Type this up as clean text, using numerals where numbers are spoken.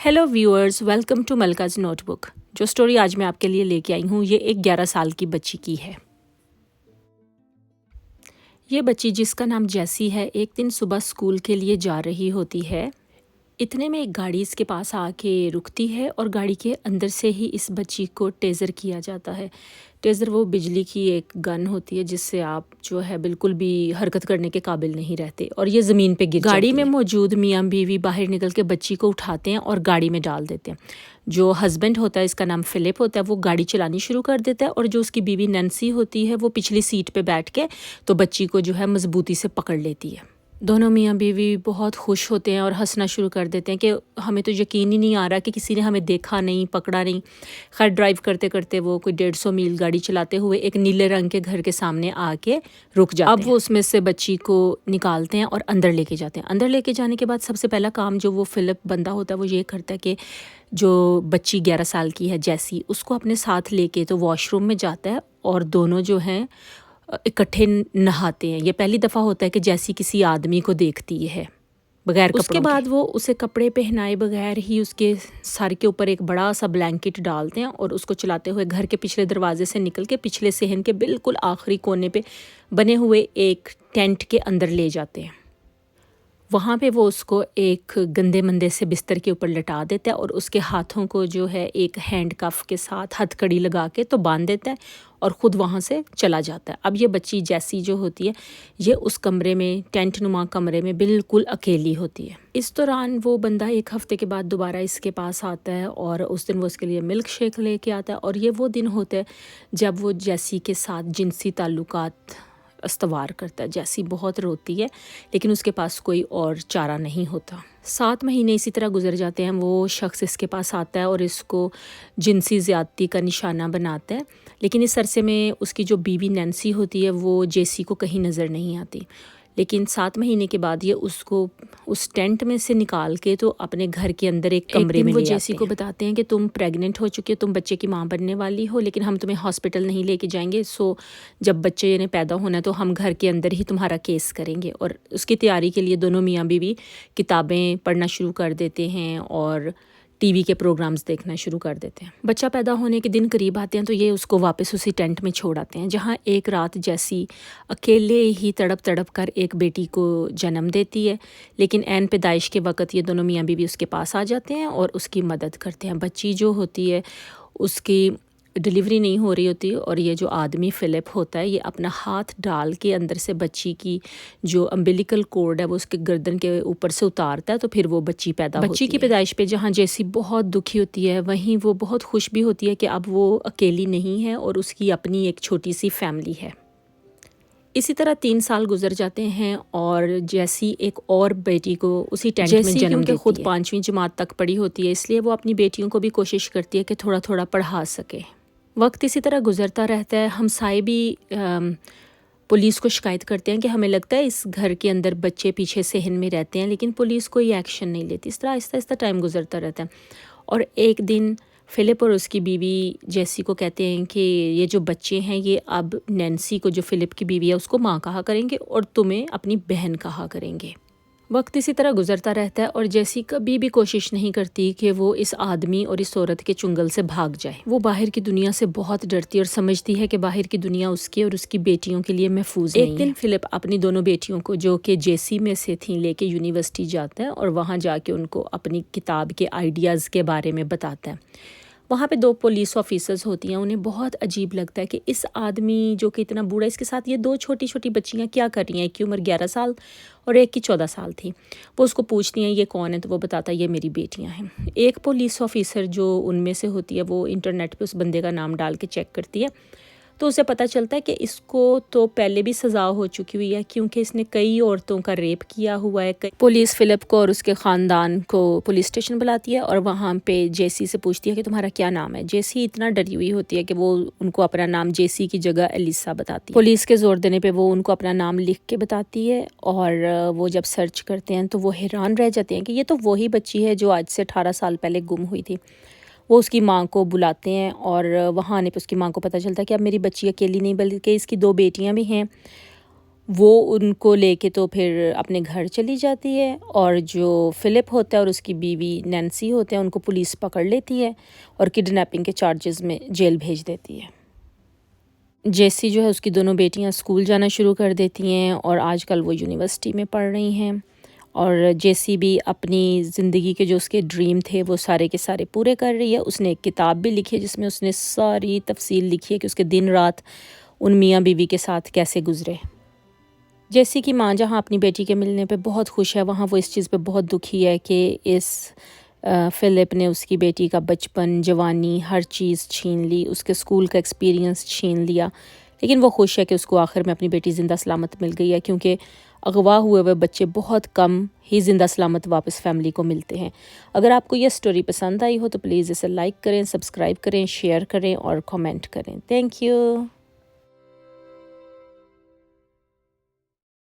Hello viewers, welcome to Malka's notebook. जो story आज मैं आपके लिए लेके आई हूँ ये एक 11 साल की बच्ची की है। ये बच्ची जिसका नाम जैसी है एक दिन सुबह स्कूल के लिए जा रही होती है। इतने में एक गाड़ी इसके पास आके रुकती है और गाड़ी के अंदर से ही इस बच्ची को टेज़र किया जाता है। टेज़र वो बिजली की एक गन होती है जिससे आप जो है बिल्कुल भी हरकत करने के काबिल नहीं रहते और ये ज़मीन पे गिर गाड़ी में मौजूद मियाँ बीवी बाहर निकल के बच्ची को उठाते हैं और गाड़ी में डाल देते हैं। जो हस्बैंड होता है, इसका नाम फ़िलिप होता है, वो गाड़ी चलानी शुरू कर देता है और जो उसकी बीवी नैन्सी होती है वो पिछली सीट पे बैठ के तो बच्ची को जो है मजबूती से पकड़ लेती है। दोनों मियाँ बीवी बहुत खुश होते हैं और हंसना शुरू कर देते हैं कि हमें तो यकीन ही नहीं आ रहा कि किसी ने हमें देखा नहीं, पकड़ा नहीं। खैर ड्राइव करते करते वो कोई 150 मील गाड़ी चलाते हुए एक नीले रंग के घर के सामने आके रुक जाते हैं। अब वो उसमें से बच्ची को निकालते हैं और अंदर लेके जाते हैं। अंदर लेके जाने के बाद सबसे पहला काम जो वो फ़िलिप बंदा होता है वो ये करता है कि जो बच्ची 11 साल की है जैसी, उसको अपने साथ लेके तो वॉशरूम में जाता है और दोनों जो हैं इकट्ठे नहाते हैं। ये पहली दफ़ा होता है कि जैसी किसी आदमी को देखती है बगैर कपड़ों उसके बाद वो उसे कपड़े पहनाए बगैर ही उसके सर के ऊपर एक बड़ा सा ब्लैंकेट डालते हैं और उसको चलाते हुए घर के पिछले दरवाजे से निकल के पिछले सहन के बिल्कुल आखिरी कोने पे बने हुए एक टेंट के अंदर ले जाते हैं। वहाँ पे वो उसको एक गंदे मंदे से बिस्तर के ऊपर लटा देता है और उसके हाथों को जो है एक हैंड कफ के साथ हथकड़ी लगा के तो बांध देता है और ख़ुद वहाँ से चला जाता है। अब ये बच्ची जैसी जो होती है ये उस कमरे में, टेंट नुमा कमरे में बिल्कुल अकेली होती है। इस दौरान वो बंदा एक हफ़्ते के बाद दोबारा इसके पास आता है और उस दिन वो उसके लिए मिल्क शेक लेके आता है और ये वो दिन होता है जब वो जैसी के साथ जिनसी ताल्लुकात इस्तवार करता है। जैसी बहुत रोती है लेकिन उसके पास कोई और चारा नहीं होता। 7 महीने इसी तरह गुजर जाते हैं। वो शख्स इसके पास आता है और इसको जिनसी ज़्यादती का निशाना बनाता है, लेकिन इस अरसे में उसकी जो बीवी नैन्सी होती है वो जेसी को कहीं नज़र नहीं आती। लेकिन 7 महीने के बाद ये उसको उस टेंट में से निकाल के तो अपने घर के अंदर एक कमरे में वो जेसी को बताते हैं कि तुम प्रेग्नेंट हो चुकी हो, तुम बच्चे की माँ बनने वाली हो, लेकिन हम तुम्हें हॉस्पिटल नहीं लेके जाएंगे। सो जब बच्चे ने पैदा होना है तो हम घर के अंदर ही तुम्हारा केस करेंगे। और उसकी तैयारी के लिए दोनों मियाँ बीवी किताबें पढ़ना शुरू कर देते हैं और टीवी के प्रोग्राम्स देखना शुरू कर देते हैं। बच्चा पैदा होने के दिन करीब आते हैं तो ये उसको वापस उसी टेंट में छोड़ आते हैं जहाँ एक रात जैसी अकेले ही तड़प तड़प कर एक बेटी को जन्म देती है। लेकिन ऐन पैदाइश के वक़्त ये दोनों मियाँ बीवी उसके पास आ जाते हैं और उसकी मदद करते हैं। बच्ची जो होती है उसकी डिलीवरी नहीं हो रही होती और ये जो आदमी फ़िलिप होता है ये अपना हाथ डाल के अंदर से बच्ची की जो अम्बिलिकल कोर्ड है वो उसके गर्दन के ऊपर से उतारता है तो फिर वो बच्ची पैदा होती है। बच्ची की पैदाइश पे जहाँ जैसी बहुत दुखी होती है वहीं वो बहुत खुश भी होती है कि अब वो अकेली नहीं है और उसकी अपनी एक छोटी सी फैमिली है। इसी तरह 3 साल गुजर जाते हैं और जैसी एक और बेटी को उसी टेंट में जन्म देती है। खुद 5वीं जमात तक पढ़ी होती है इसलिए वो अपनी बेटियों को भी कोशिश करती है कि थोड़ा थोड़ा पढ़ा सके। वक्त इसी तरह गुजरता रहता है। हमसाए भी पुलिस को शिकायत करते हैं कि हमें लगता है इस घर के अंदर बच्चे पीछे सहन में रहते हैं, लेकिन पुलिस कोई एक्शन नहीं लेती। इस तरह आहिस्ता आहिस्ता टाइम गुजरता रहता है और एक दिन फ़िलिप और उसकी बीवी जैसी को कहते हैं कि ये जो बच्चे हैं ये अब नैन्सी को, जो फ़िलिप की बीवी है, उसको माँ कहा करेंगे और तुम्हें अपनी बहन कहा करेंगे। वक्त इसी तरह गुजरता रहता है और जैसी कभी भी कोशिश नहीं करती कि वो इस आदमी और इस औरत के चुंगल से भाग जाए। वो बाहर की दुनिया से बहुत डरती है और समझती है कि बाहर की दुनिया उसके और उसकी बेटियों के लिए महफूज नहीं है। एक दिन फ़िलिप अपनी दोनों बेटियों को, जो कि जेसी में से थी, लेके यूनिवर्सिटी जाता है और वहाँ जाके उनको अपनी किताब के आइडियाज़ के बारे में बताता है। वहाँ पे 2 पुलिस ऑफिसर्स होती हैं। उन्हें बहुत अजीब लगता है कि इस आदमी जो कि इतना बूढ़ा, इसके साथ ये 2 छोटी छोटी बच्चियाँ क्या कर रही हैं। एक की उम्र 11 साल और एक की 14 साल थी। वो उसको पूछती हैं ये कौन है, तो वो बताता है ये मेरी बेटियाँ हैं। एक पुलिस ऑफिसर जो उनमें से होती है वो इंटरनेट पे उस बंदे का नाम डाल के चेक करती है तो उसे पता चलता है कि इसको तो पहले भी सज़ा हो चुकी हुई है क्योंकि इसने कई औरतों का रेप किया हुआ है। पुलिस फ़िलिप को और उसके ख़ानदान को पुलिस स्टेशन बुलाती है और वहाँ पे जेसी से पूछती है कि तुम्हारा क्या नाम है। जेसी इतना डरी हुई होती है कि वो उनको अपना नाम जेसी की जगह एलिसा बताती है। पुलिस के ज़ोर देने पर वो उनको अपना नाम लिख के बताती है और वो जब सर्च करते हैं तो वो हैरान रह जाते हैं कि ये तो वही बच्ची है जो आज से 18 साल पहले गुम हुई थी। वो उसकी माँ को बुलाते हैं और वहाँ आने पर उसकी माँ को पता चलता है कि अब मेरी बच्ची अकेली नहीं बल्कि इसकी 2 बेटियाँ भी हैं। وہ ان کو لے کے تو پھر اپنے گھر چلی جاتی ہے، اور جو فلپ ہوتا ہے اور اس کی بیوی نینسی ہوتے ہیں ان کو پولیس پکڑ لیتی ہے اور کڈنیپنگ کے چارجز میں جیل بھیج دیتی ہے۔ جیسی جو ہے اس کی دونوں بیٹیاں اسکول جانا شروع کر دیتی ہیں اور آج کل وہ یونیورسٹی میں پڑھ رہی ہیں، اور جیسی بھی اپنی زندگی کے جو اس کے ڈریم تھے وہ سارے کے سارے پورے کر رہی ہے۔ اس نے ایک کتاب بھی لکھی ہے جس میں اس نے ساری تفصیل لکھی ہے کہ اس کے دن رات ان میاں بیوی کے ساتھ کیسے گزرے۔ جیسی کی ماں جہاں اپنی بیٹی کے ملنے پہ بہت خوش ہے، وہاں وہ اس چیز پہ بہت دکھی ہے کہ اس فلپ نے اس کی بیٹی کا بچپن، جوانی، ہر چیز چھین لی، اس کے اسکول کا ایکسپیرینس چھین لیا، لیکن وہ خوش ہے کہ اس کو آخر میں اپنی بیٹی زندہ سلامت مل گئی ہے، کیونکہ اغوا ہوئے ہوئے بچے بہت کم ہی زندہ سلامت واپس فیملی کو ملتے ہیں۔ اگر آپ کو یہ سٹوری پسند آئی ہو تو پلیز اسے لائک کریں، سبسکرائب کریں، شیئر کریں اور کامنٹ کریں۔ Thank you.